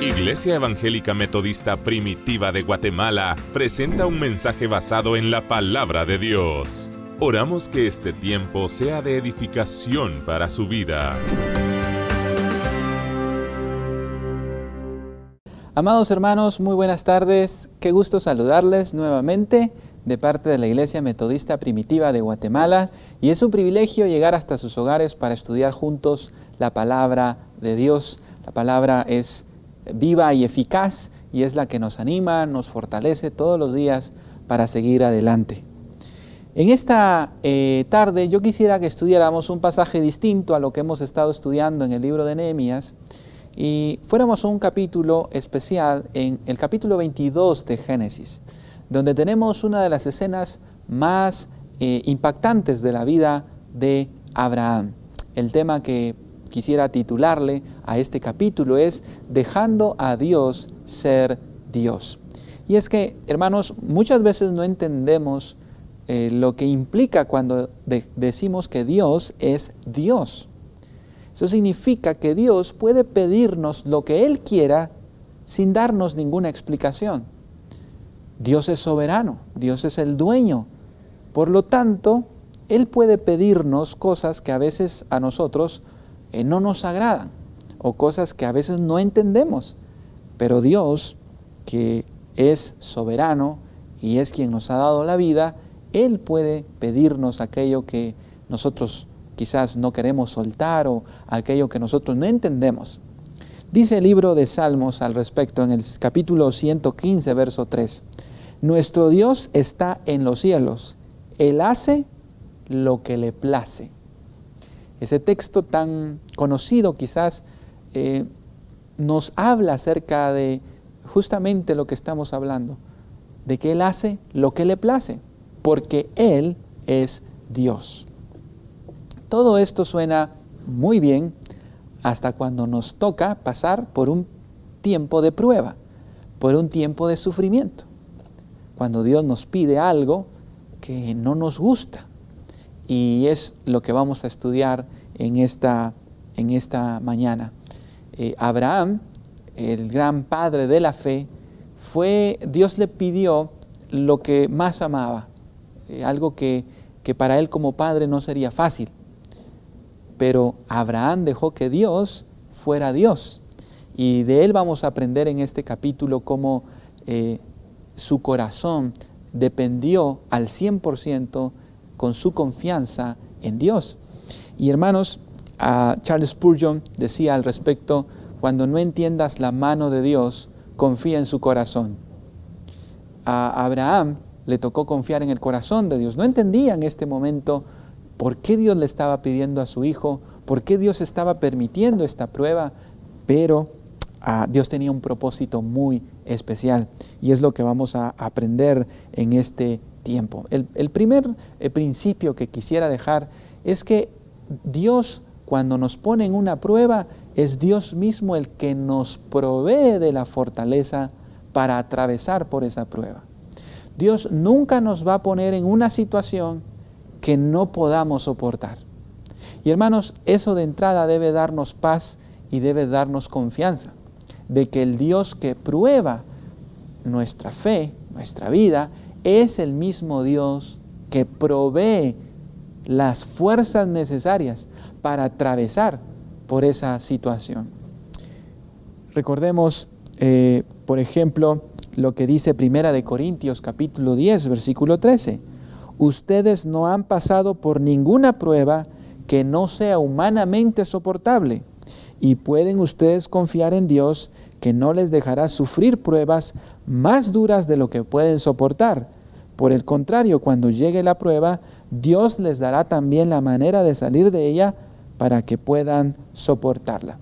Iglesia Evangélica Metodista Primitiva de Guatemala presenta un mensaje basado en la Palabra de Dios. Oramos que este tiempo sea de edificación para su vida. Amados hermanos, muy buenas tardes. Qué gusto saludarles nuevamente de parte de la Iglesia Metodista Primitiva de Guatemala. Y es un privilegio llegar hasta sus hogares para estudiar juntos la Palabra de Dios. La Palabra es viva y eficaz y es la que nos anima, nos fortalece todos los días para seguir adelante. En esta tarde yo quisiera que estudiáramos un pasaje distinto a lo que hemos estado estudiando en el libro de Nehemías y fuéramos a un capítulo especial en el capítulo 22 de Génesis, donde tenemos una de las escenas más impactantes de la vida de Abraham. El tema que quisiera titularle a este capítulo es Dejando a Dios ser Dios. Y es que, hermanos, muchas veces no entendemos lo que implica cuando decimos que Dios es Dios. Eso significa que Dios puede pedirnos lo que Él quiera sin darnos ninguna explicación. Dios es soberano, Dios es el dueño. Por lo tanto, Él puede pedirnos cosas que a veces a nosotros no nos agradan o cosas que a veces no entendemos. Pero Dios, que es soberano y es quien nos ha dado la vida, Él puede pedirnos aquello que nosotros quizás no queremos soltar o aquello que nosotros no entendemos. Dice el libro de Salmos al respecto en el capítulo 115, verso 3. Nuestro Dios está en los cielos, Él hace lo que le place. Ese texto tan conocido quizás nos habla acerca de justamente lo que estamos hablando, de que Él hace lo que le place, porque Él es Dios. Todo esto suena muy bien hasta cuando nos toca pasar por un tiempo de prueba, por un tiempo de sufrimiento. Cuando Dios nos pide algo que no nos gusta. Y es lo que vamos a estudiar en esta mañana. Abraham, el gran padre de la fe, Dios le pidió lo que más amaba, algo que para él como padre no sería fácil. Pero Abraham dejó que Dios fuera Dios. Y de él vamos a aprender en este capítulo cómo su corazón dependió al 100% con su confianza en Dios. Y hermanos, Charles Spurgeon decía al respecto, cuando no entiendas la mano de Dios, confía en su corazón. A Abraham le tocó confiar en el corazón de Dios. No entendía en este momento por qué Dios le estaba pidiendo a su hijo, por qué Dios estaba permitiendo esta prueba, pero Dios tenía un propósito muy especial y es lo que vamos a aprender en este tiempo. El primer principio que quisiera dejar es que Dios, cuando nos pone en una prueba, es Dios mismo el que nos provee de la fortaleza para atravesar por esa prueba. Dios nunca nos va a poner en una situación que no podamos soportar. Y hermanos, eso de entrada debe darnos paz y debe darnos confianza de que el Dios que prueba nuestra fe, nuestra vida, es el mismo Dios que provee las fuerzas necesarias para atravesar por esa situación. Recordemos, por ejemplo, lo que dice 1 Corintios capítulo 10, versículo 13. Ustedes no han pasado por ninguna prueba que no sea humanamente soportable y pueden ustedes confiar en Dios que no les dejará sufrir pruebas más duras de lo que pueden soportar. Por el contrario, cuando llegue la prueba, Dios les dará también la manera de salir de ella para que puedan soportarla.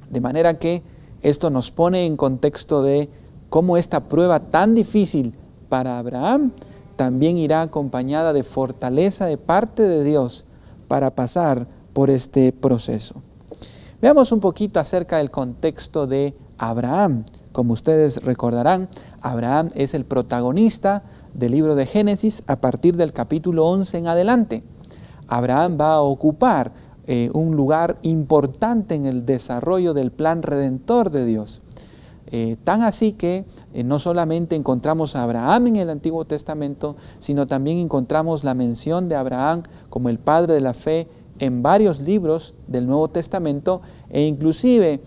De manera que esto nos pone en contexto de cómo esta prueba tan difícil para Abraham también irá acompañada de fortaleza de parte de Dios para pasar por este proceso. Veamos un poquito acerca del contexto de Abraham. Como ustedes recordarán, Abraham es el protagonista del libro de Génesis a partir del capítulo 11 en adelante. Abraham va a ocupar un lugar importante en el desarrollo del plan redentor de Dios. Tan así que no solamente encontramos a Abraham en el Antiguo Testamento, sino también encontramos la mención de Abraham como el padre de la fe en varios libros del Nuevo Testamento, e inclusive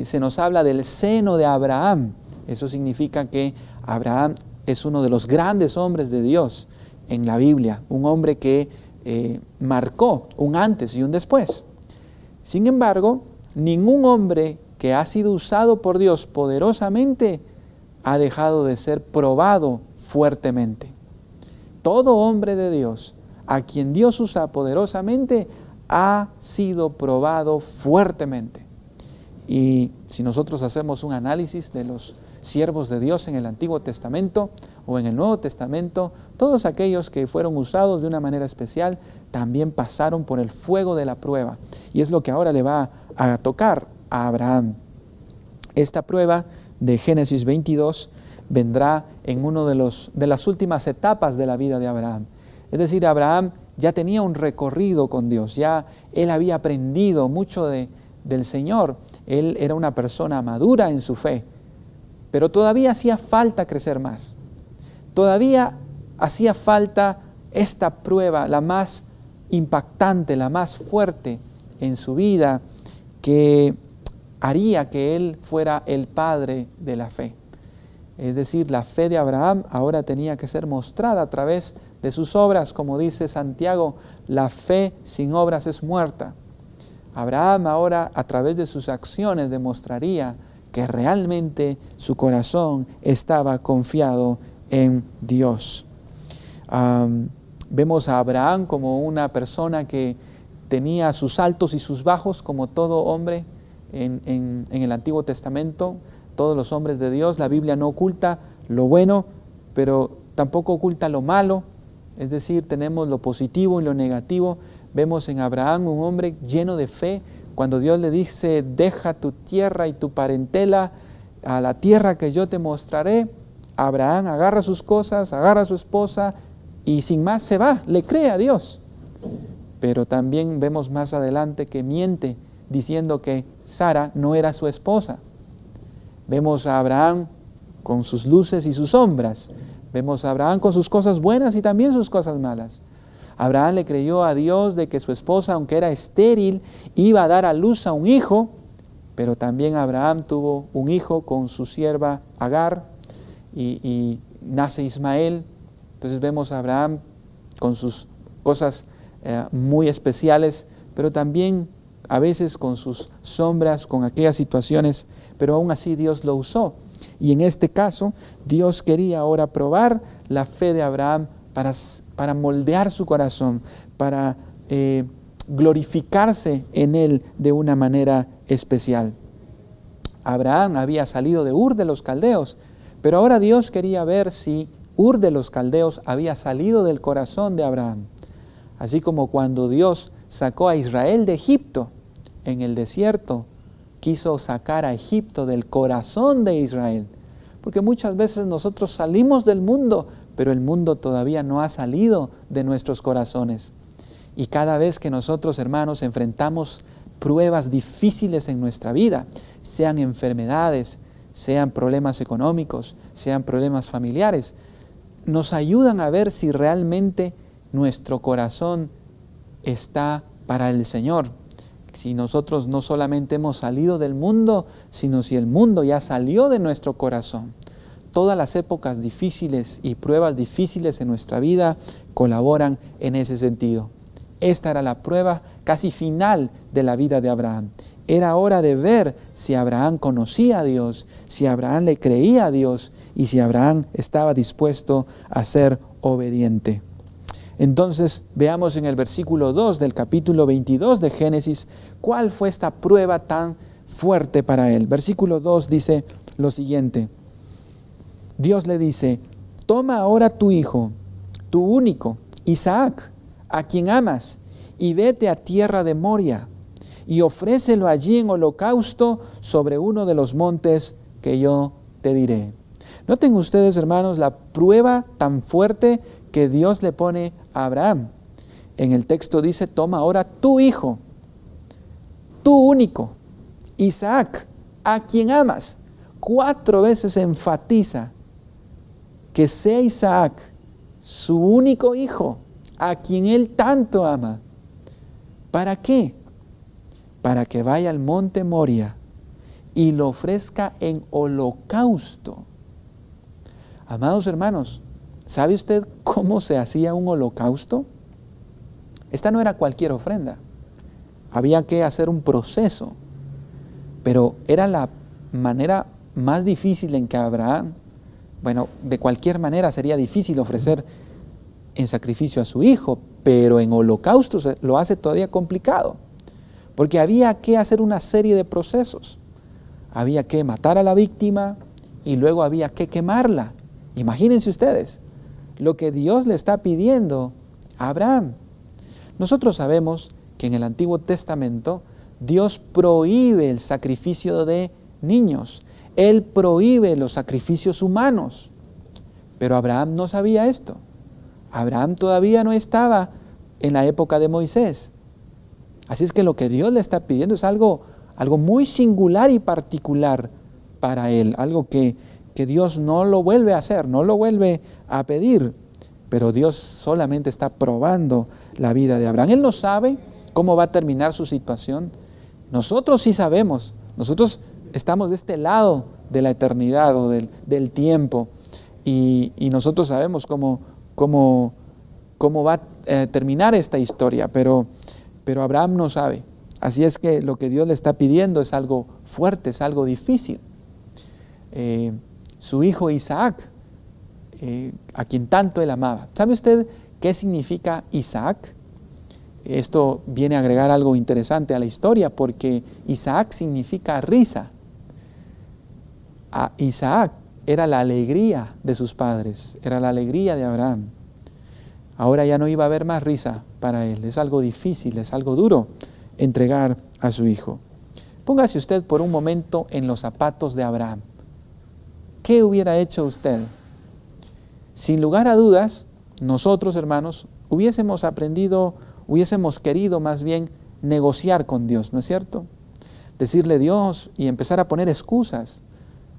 se nos habla del seno de Abraham. Eso significa que Abraham es uno de los grandes hombres de Dios en la Biblia, un hombre que marcó un antes y un después. Sin embargo, ningún hombre que ha sido usado por Dios poderosamente ha dejado de ser probado fuertemente. Todo hombre de Dios, a quien Dios usa poderosamente, ha sido probado fuertemente. Y si nosotros hacemos un análisis de los siervos de Dios en el Antiguo Testamento o en el Nuevo Testamento, todos aquellos que fueron usados de una manera especial también pasaron por el fuego de la prueba. Y es lo que ahora le va a tocar a Abraham. Esta prueba de Génesis 22 vendrá en una de las últimas etapas de la vida de Abraham. Es decir, Abraham ya tenía un recorrido con Dios, ya él había aprendido mucho del Señor. Él era una persona madura en su fe, pero todavía hacía falta crecer más. Todavía hacía falta esta prueba, la más impactante, la más fuerte en su vida, que haría que él fuera el padre de la fe. Es decir, la fe de Abraham ahora tenía que ser mostrada a través de sus obras. Como dice Santiago, la fe sin obras es muerta. Abraham ahora, a través de sus acciones, demostraría que realmente su corazón estaba confiado en Dios. Vemos a Abraham como una persona que tenía sus altos y sus bajos, como todo hombre en el Antiguo Testamento. Todos los hombres de Dios, la Biblia no oculta lo bueno, pero tampoco oculta lo malo. Es decir, tenemos lo positivo y lo negativo. Vemos en Abraham un hombre lleno de fe. Cuando Dios le dice, deja tu tierra y tu parentela a la tierra que yo te mostraré, Abraham agarra sus cosas, agarra a su esposa y sin más se va, le cree a Dios. Pero también vemos más adelante que miente diciendo que Sara no era su esposa. Vemos a Abraham con sus luces y sus sombras. Vemos a Abraham con sus cosas buenas y también sus cosas malas. Abraham le creyó a Dios de que su esposa, aunque era estéril, iba a dar a luz a un hijo, pero también Abraham tuvo un hijo con su sierva Agar y nace Ismael. Entonces vemos a Abraham con sus cosas muy especiales, pero también a veces con sus sombras, con aquellas situaciones, pero aún así Dios lo usó. Y en este caso, Dios quería ahora probar la fe de Abraham para moldear su corazón, para glorificarse en él de una manera especial. Abraham había salido de Ur de los Caldeos, pero ahora Dios quería ver si Ur de los Caldeos había salido del corazón de Abraham. Así como cuando Dios sacó a Israel de Egipto en el desierto, quiso sacar a Egipto del corazón de Israel. Porque muchas veces nosotros salimos del mundo, pero el mundo todavía no ha salido de nuestros corazones. Y cada vez que nosotros, hermanos, enfrentamos pruebas difíciles en nuestra vida, sean enfermedades, sean problemas económicos, sean problemas familiares, nos ayudan a ver si realmente nuestro corazón está para el Señor. Si nosotros no solamente hemos salido del mundo, sino si el mundo ya salió de nuestro corazón. Todas las épocas difíciles y pruebas difíciles en nuestra vida colaboran en ese sentido. Esta era la prueba casi final de la vida de Abraham. Era hora de ver si Abraham conocía a Dios, si Abraham le creía a Dios y si Abraham estaba dispuesto a ser obediente. Entonces veamos en el versículo 2 del capítulo 22 de Génesis cuál fue esta prueba tan fuerte para él. Versículo 2 dice lo siguiente: Dios le dice, toma ahora tu hijo, tu único, Isaac, a quien amas, y vete a tierra de Moria, y ofrécelo allí en holocausto sobre uno de los montes que yo te diré. Noten ustedes, hermanos, la prueba tan fuerte que Dios le pone a Abraham. En el texto dice, toma ahora tu hijo. tu único, Isaac, a quien amas. 4 veces enfatiza que sea Isaac, su único hijo, a quien él tanto ama. ¿Para qué? Para que vaya al monte Moria y lo ofrezca en holocausto. Amados hermanos, ¿sabe usted cómo se hacía un holocausto? Esta no era cualquier ofrenda. Había que hacer un proceso, pero era la manera más difícil en que Abraham, de cualquier manera sería difícil ofrecer en sacrificio a su hijo, pero en holocausto lo hace todavía complicado, porque había que hacer una serie de procesos. Había que matar a la víctima y luego había que quemarla. Imagínense ustedes lo que Dios le está pidiendo a Abraham. Nosotros sabemos que en el Antiguo Testamento Dios prohíbe el sacrificio de niños. Él prohíbe los sacrificios humanos. Pero Abraham no sabía esto. Abraham todavía no estaba en la época de Moisés. Así es que lo que Dios le está pidiendo es algo muy singular y particular para él. Algo que Dios no lo vuelve a hacer, no lo vuelve a pedir. Pero Dios solamente está probando la vida de Abraham. Él no sabe cómo va a terminar su situación. Nosotros sí sabemos. Nosotros estamos de este lado de la eternidad o del tiempo. Y nosotros sabemos cómo va a terminar esta historia. Pero Abraham no sabe. Así es que lo que Dios le está pidiendo es algo fuerte, es algo difícil. Su hijo Isaac, a quien tanto él amaba. ¿Sabe usted qué significa Isaac? Esto viene a agregar algo interesante a la historia, porque Isaac significa risa. Isaac era la alegría de sus padres, era la alegría de Abraham. Ahora ya no iba a haber más risa para él. Es algo difícil, es algo duro entregar a su hijo. Póngase usted por un momento en los zapatos de Abraham. ¿Qué hubiera hecho usted? Sin lugar a dudas, nosotros, hermanos, hubiésemos querido más bien negociar con Dios, ¿no es cierto? Decirle Dios y empezar a poner excusas.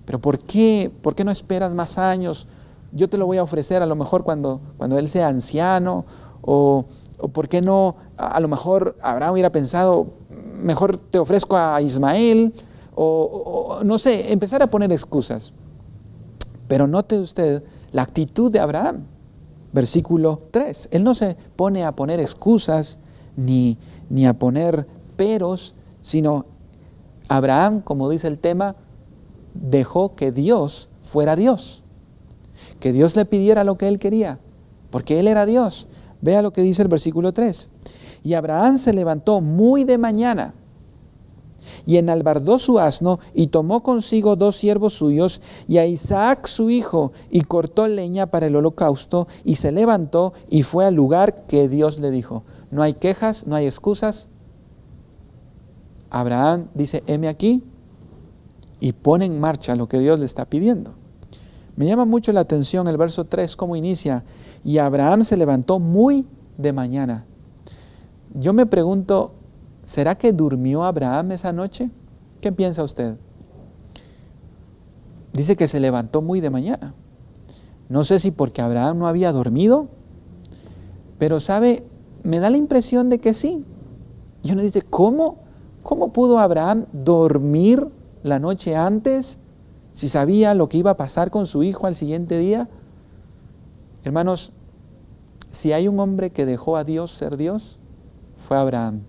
¿Pero por qué? ¿Por qué no esperas más años? Yo te lo voy a ofrecer a lo mejor cuando él sea anciano, o ¿por qué no? A lo mejor Abraham hubiera pensado, mejor te ofrezco a Ismael, o no sé, empezar a poner excusas. Pero note usted la actitud de Abraham. Versículo 3. Él no se pone a poner excusas ni a poner peros, sino Abraham, como dice el tema, dejó que Dios fuera Dios. Que Dios le pidiera lo que él quería, porque él era Dios. Vea lo que dice el versículo 3. Y Abraham se levantó muy de mañana y enalbardó su asno y tomó consigo 2 siervos suyos y a Isaac su hijo y cortó leña para el holocausto y se levantó y fue al lugar que Dios le dijo. No hay quejas, no hay excusas. Abraham dice, heme aquí, y pone en marcha lo que Dios le está pidiendo. Me llama mucho la atención el verso 3, cómo inicia. Y Abraham se levantó muy de mañana. Yo me pregunto, ¿será que durmió Abraham esa noche? ¿Qué piensa usted? Dice que se levantó muy de mañana. No sé si porque Abraham no había dormido, pero ¿sabe? Me da la impresión de que sí. Y uno dice, ¿cómo pudo Abraham dormir la noche antes si sabía lo que iba a pasar con su hijo al siguiente día? Hermanos, si hay un hombre que dejó a Dios ser Dios, fue Abraham.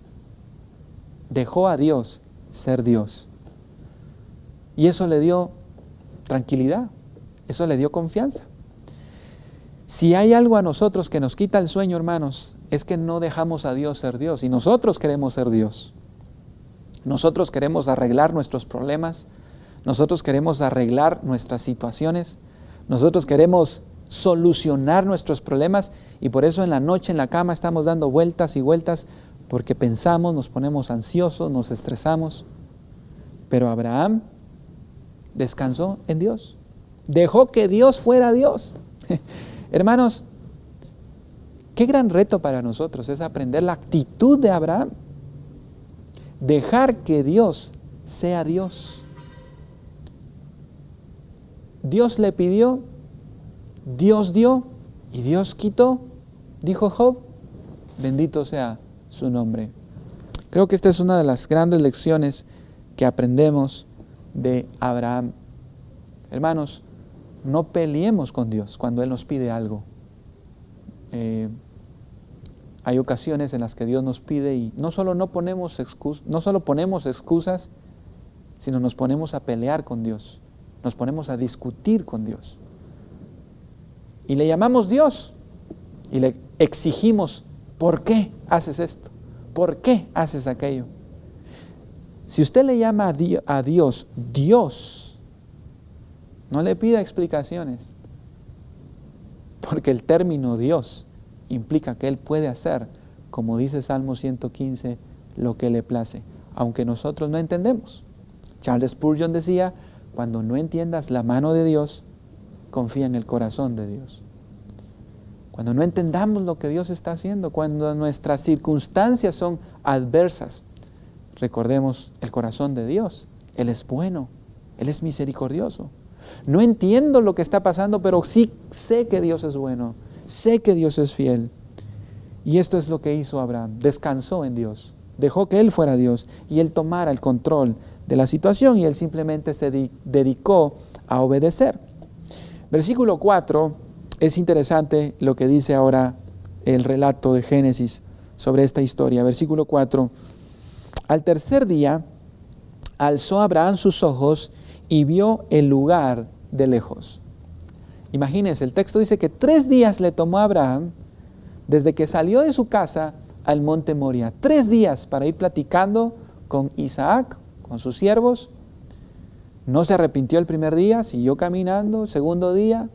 Dejó a Dios ser Dios. Y eso le dio tranquilidad, eso le dio confianza. Si hay algo a nosotros que nos quita el sueño, hermanos, es que no dejamos a Dios ser Dios y nosotros queremos ser Dios. Nosotros queremos arreglar nuestros problemas, nosotros queremos arreglar nuestras situaciones, nosotros queremos solucionar nuestros problemas y por eso en la noche en la cama estamos dando vueltas y vueltas porque pensamos, nos ponemos ansiosos, nos estresamos. Pero Abraham descansó en Dios, dejó que Dios fuera Dios. Hermanos, qué gran reto para nosotros es aprender la actitud de Abraham. dejar que Dios sea Dios. Dios le pidió, Dios dio y Dios quitó, dijo Job, bendito sea su nombre. Creo que esta es una de las grandes lecciones que aprendemos de Abraham. Hermanos, no peleemos con Dios cuando Él nos pide algo. Hay ocasiones en las que Dios nos pide y no solo ponemos excusas, sino nos ponemos a pelear con Dios, nos ponemos a discutir con Dios. Y le llamamos Dios y le exigimos, ¿por qué haces esto? ¿Por qué haces aquello? Si usted le llama a Dios, Dios, no le pida explicaciones, porque el término Dios implica que Él puede hacer, como dice Salmo 115, lo que le place, aunque nosotros no entendemos. Charles Spurgeon decía, cuando no entiendas la mano de Dios, confía en el corazón de Dios. Cuando no entendamos lo que Dios está haciendo, cuando nuestras circunstancias son adversas, recordemos el corazón de Dios. Él es bueno, Él es misericordioso. No entiendo lo que está pasando, pero sí sé que Dios es bueno, sé que Dios es fiel. Y esto es lo que hizo Abraham, descansó en Dios, dejó que Él fuera Dios y Él tomara el control de la situación y Él simplemente se dedicó a obedecer. Versículo 4, es interesante lo que dice ahora el relato de Génesis sobre esta historia. Versículo 4, al tercer día alzó Abraham sus ojos y vio el lugar de lejos. Imagínense, el texto dice que 3 días le tomó a Abraham desde que salió de su casa al monte Moria. 3 días para ir platicando con Isaac, con sus siervos. No se arrepintió el primer día, siguió caminando. Segundo día.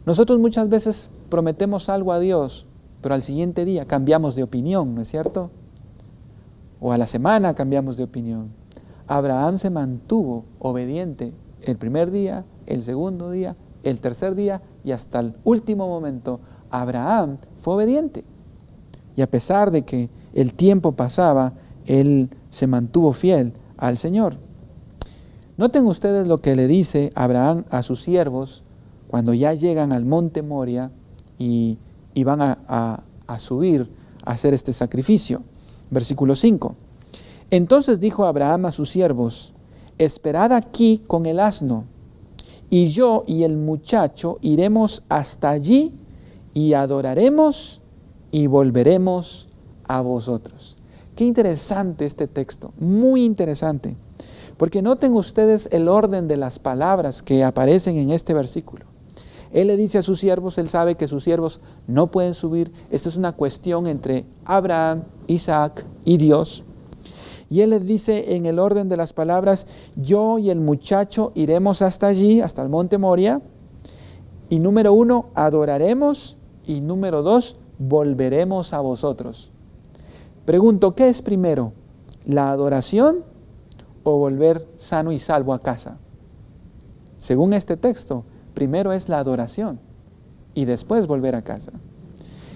Nosotros muchas veces prometemos algo a Dios, pero al siguiente día cambiamos de opinión, ¿no es cierto? O a la semana cambiamos de opinión. Abraham se mantuvo obediente el primer día, el segundo día, el tercer día y hasta el último momento. Abraham fue obediente. Y a pesar de que el tiempo pasaba, él se mantuvo fiel al Señor. Noten ustedes lo que le dice Abraham a sus siervos cuando ya llegan al monte Moria y van a subir a hacer este sacrificio. Versículo 5. Entonces dijo Abraham a sus siervos, esperad aquí con el asno, y yo y el muchacho iremos hasta allí y adoraremos y volveremos a vosotros. Qué interesante este texto, muy interesante, porque noten ustedes el orden de las palabras que aparecen en este versículo. Él le dice a sus siervos, él sabe que sus siervos no pueden subir. Esto es una cuestión entre Abraham, Isaac y Dios. Y él les dice en el orden de las palabras, yo y el muchacho iremos hasta allí, hasta el monte Moria. Y número 1, adoraremos. Y número 2, volveremos a vosotros. Pregunto, ¿qué es primero? ¿La adoración o volver sano y salvo a casa? Según este texto, primero es la adoración y después volver a casa.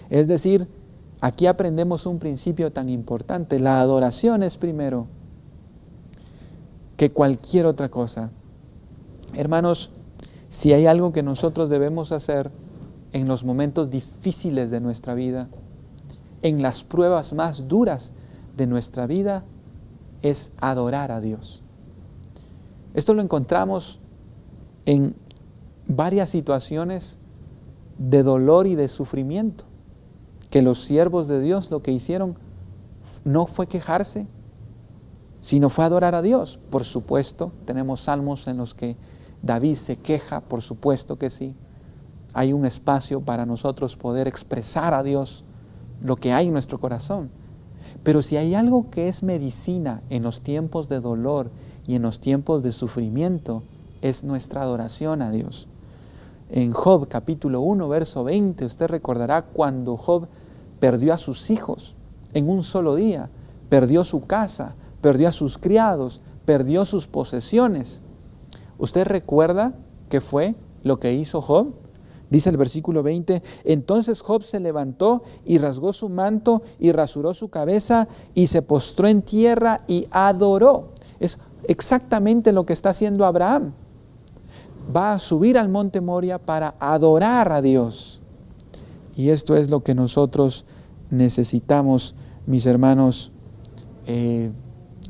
Es decir, aquí aprendemos un principio tan importante. La adoración es primero que cualquier otra cosa. Hermanos, si hay algo que nosotros debemos hacer en los momentos difíciles de nuestra vida, en las pruebas más duras de nuestra vida, es adorar a Dios. Esto lo encontramos en varias situaciones de dolor y de sufrimiento, que los siervos de Dios lo que hicieron no fue quejarse, sino fue adorar a Dios. Por supuesto, tenemos salmos en los que David se queja, por supuesto que sí. Hay un espacio para nosotros poder expresar a Dios lo que hay en nuestro corazón. Pero si hay algo que es medicina en los tiempos de dolor y en los tiempos de sufrimiento, es nuestra adoración a Dios. En Job capítulo 1, verso 20, usted recordará cuando Job perdió a sus hijos en un solo día, perdió su casa, perdió a sus criados, perdió sus posesiones. ¿Usted recuerda qué fue lo que hizo Job? Dice el versículo 20, entonces Job se levantó y rasgó su manto y rasuró su cabeza y se postró en tierra y adoró. Es exactamente lo que está haciendo Abraham. Va a subir al monte Moria para adorar a Dios. Y esto es lo que nosotros necesitamos, mis hermanos,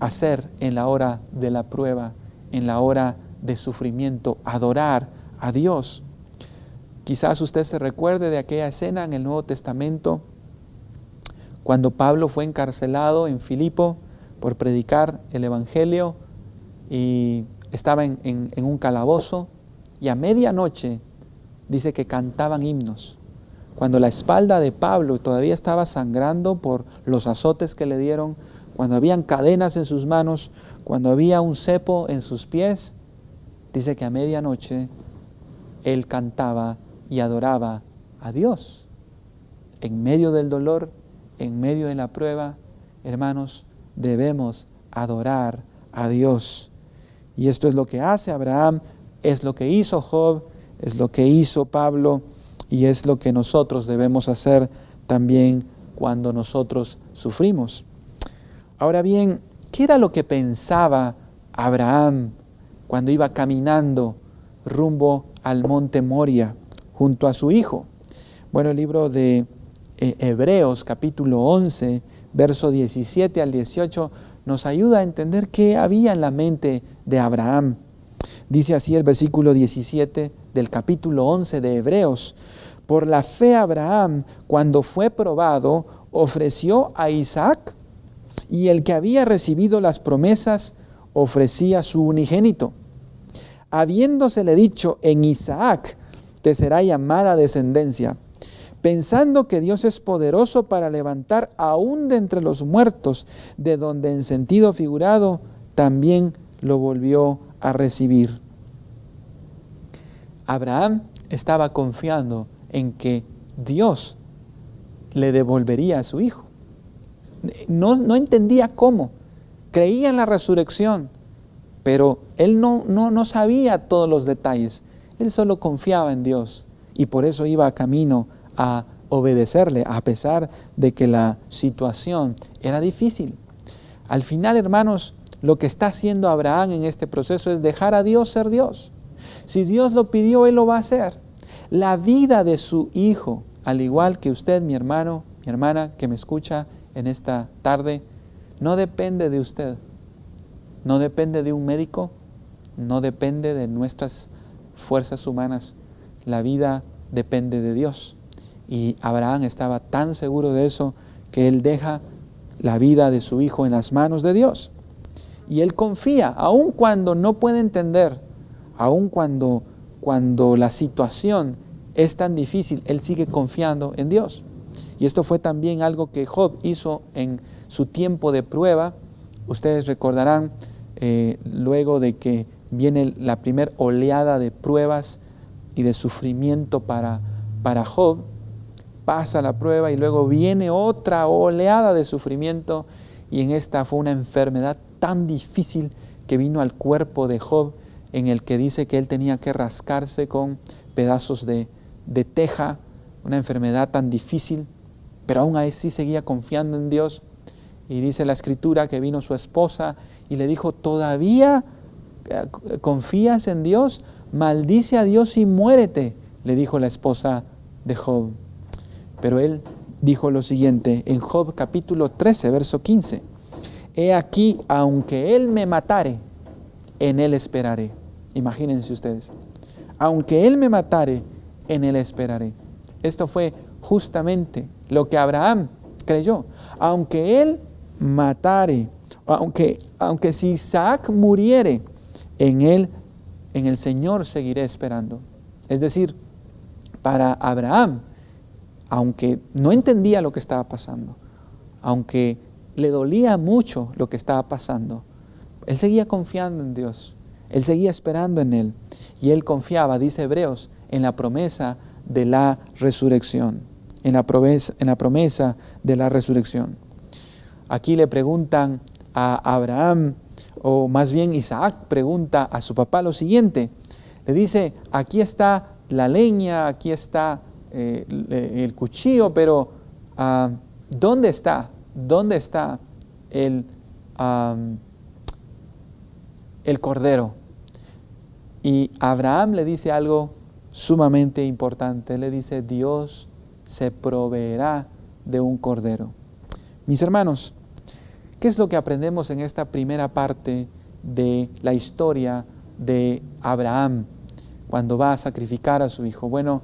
hacer en la hora de la prueba, en la hora de sufrimiento, adorar a Dios. Quizás usted se recuerde de aquella escena en el Nuevo Testamento, cuando Pablo fue encarcelado en Filipo por predicar el Evangelio y estaba en un calabozo, y a medianoche dice que cantaban himnos. Cuando la espalda de Pablo todavía estaba sangrando por los azotes que le dieron, cuando habían cadenas en sus manos, cuando había un cepo en sus pies, dice que a medianoche él cantaba y adoraba a Dios. En medio del dolor, en medio de la prueba, hermanos, debemos adorar a Dios. Y esto es lo que hace Abraham, es lo que hizo Job, es lo que hizo Pablo, y es lo que nosotros debemos hacer también cuando nosotros sufrimos. Ahora bien, ¿qué era lo que pensaba Abraham cuando iba caminando rumbo al monte Moria junto a su hijo? Bueno, el libro de Hebreos, capítulo 11, verso 17 al 18, nos ayuda a entender qué había en la mente de Abraham. Dice así el versículo 17 del capítulo 11 de Hebreos: por la fe Abraham, cuando fue probado, ofreció a Isaac, y el que había recibido las promesas ofrecía su unigénito, habiéndosele dicho: en Isaac te será llamada descendencia, pensando que Dios es poderoso para levantar aún de entre los muertos, de donde en sentido figurado también lo volvió a recibir. Abraham estaba confiando en que Dios le devolvería a su hijo. No entendía cómo, creía en la resurrección, pero él no sabía todos los detalles. Él solo confiaba en Dios y por eso iba camino a obedecerle, a pesar de que la situación era difícil. Al final, hermanos, lo que está haciendo Abraham en este proceso es dejar a Dios ser Dios. Si Dios lo pidió, Él lo va a hacer. La vida de su hijo, al igual que usted, mi hermano, mi hermana que me escucha en esta tarde, no depende de usted, no depende de un médico, no depende de nuestras fuerzas humanas. La vida depende de Dios. Y Abraham estaba tan seguro de eso que él deja la vida de su hijo en las manos de Dios. Y él confía, aun cuando no puede entender, aun cuando la situación es tan difícil, él sigue confiando en Dios. Y esto fue también algo que Job hizo en su tiempo de prueba. Ustedes recordarán, luego de que viene la primera oleada de pruebas y de sufrimiento para Job, pasa la prueba y luego viene otra oleada de sufrimiento, y en esta fue una enfermedad tan difícil que vino al cuerpo de Job, en el que dice que él tenía que rascarse con pedazos de teja, una enfermedad tan difícil, pero aún así seguía confiando en Dios. Y dice la Escritura que vino su esposa y le dijo: ¿todavía confías en Dios? Maldice a Dios y muérete, le dijo la esposa de Job. Pero él dijo lo siguiente en Job capítulo 13, verso 15: he aquí, aunque Él me matare, en Él esperaré. Imagínense ustedes, aunque Él me matare, en Él esperaré. Esto fue justamente lo que Abraham creyó. Aunque Él matare, aunque si Isaac muriere, en Él, en el Señor seguiré esperando. Es decir, para Abraham, aunque no entendía lo que estaba pasando, aunque le dolía mucho lo que estaba pasando, él seguía confiando en Dios, él seguía esperando en Él, y él confiaba, dice Hebreos, en la promesa de la resurrección, en la promesa de la resurrección. Aquí le preguntan a Abraham, o más bien Isaac pregunta a su papá lo siguiente, le dice: aquí está la leña, aquí está el cuchillo, pero ¿dónde está? ¿Dónde está el cordero? Y Abraham le dice algo sumamente importante. Le dice, Dios se proveerá de un cordero. Mis hermanos, ¿qué es lo que aprendemos en esta primera parte de la historia de Abraham cuando va a sacrificar a su hijo? Bueno,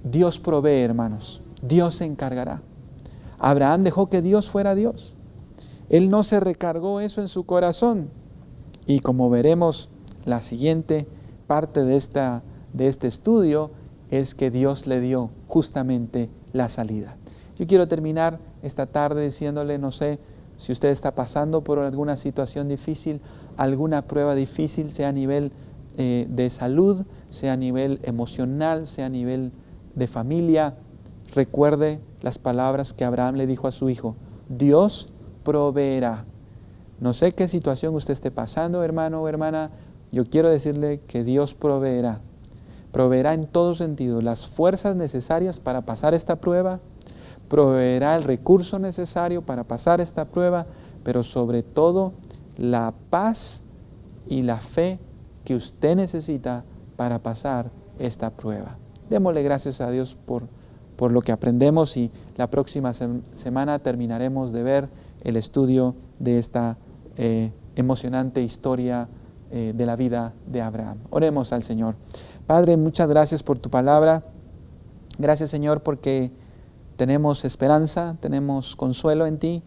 Dios provee, hermanos. Dios se encargará. Abraham dejó que Dios fuera Dios. Él no se recargó eso en su corazón. Y como veremos, la siguiente parte de este estudio es que Dios le dio justamente la salida. Yo quiero terminar esta tarde diciéndole, no sé, si usted está pasando por alguna situación difícil, alguna prueba difícil, sea a nivel de salud, sea a nivel emocional, sea a nivel de familia, recuerde las palabras que Abraham le dijo a su hijo, Dios proveerá. No sé qué situación usted esté pasando, hermano o hermana, yo quiero decirle que Dios proveerá. Proveerá en todo sentido las fuerzas necesarias para pasar esta prueba, proveerá el recurso necesario para pasar esta prueba, pero sobre todo la paz y la fe que usted necesita para pasar esta prueba. Démosle gracias a Dios por lo que aprendemos y la próxima semana terminaremos de ver el estudio de esta emocionante historia de la vida de Abraham. Oremos al Señor. Padre, muchas gracias por tu palabra. Gracias, Señor, porque tenemos esperanza, tenemos consuelo en ti.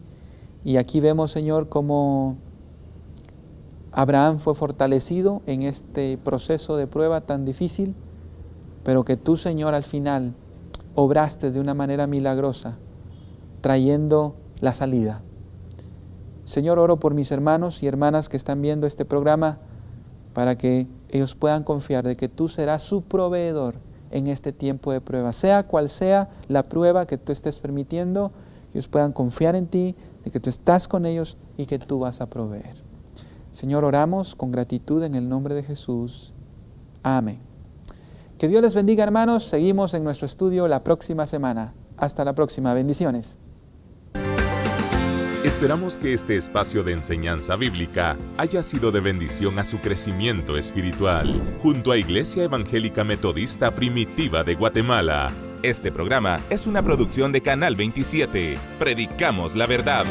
Y aquí vemos, Señor, cómo Abraham fue fortalecido en este proceso de prueba tan difícil, pero que tú, Señor, al final obraste de una manera milagrosa, trayendo la salida. Señor, oro por mis hermanos y hermanas que están viendo este programa, para que ellos puedan confiar de que tú serás su proveedor en este tiempo de prueba. Sea cual sea la prueba que tú estés permitiendo, ellos puedan confiar en ti, de que tú estás con ellos y que tú vas a proveer. Señor, oramos con gratitud en el nombre de Jesús. Amén. Que Dios les bendiga, hermanos. Seguimos en nuestro estudio la próxima semana. Hasta la próxima. Bendiciones. Esperamos que este espacio de enseñanza bíblica haya sido de bendición a su crecimiento espiritual. Junto a Iglesia Evangélica Metodista Primitiva de Guatemala. Este programa es una producción de Canal 27. Predicamos la verdad.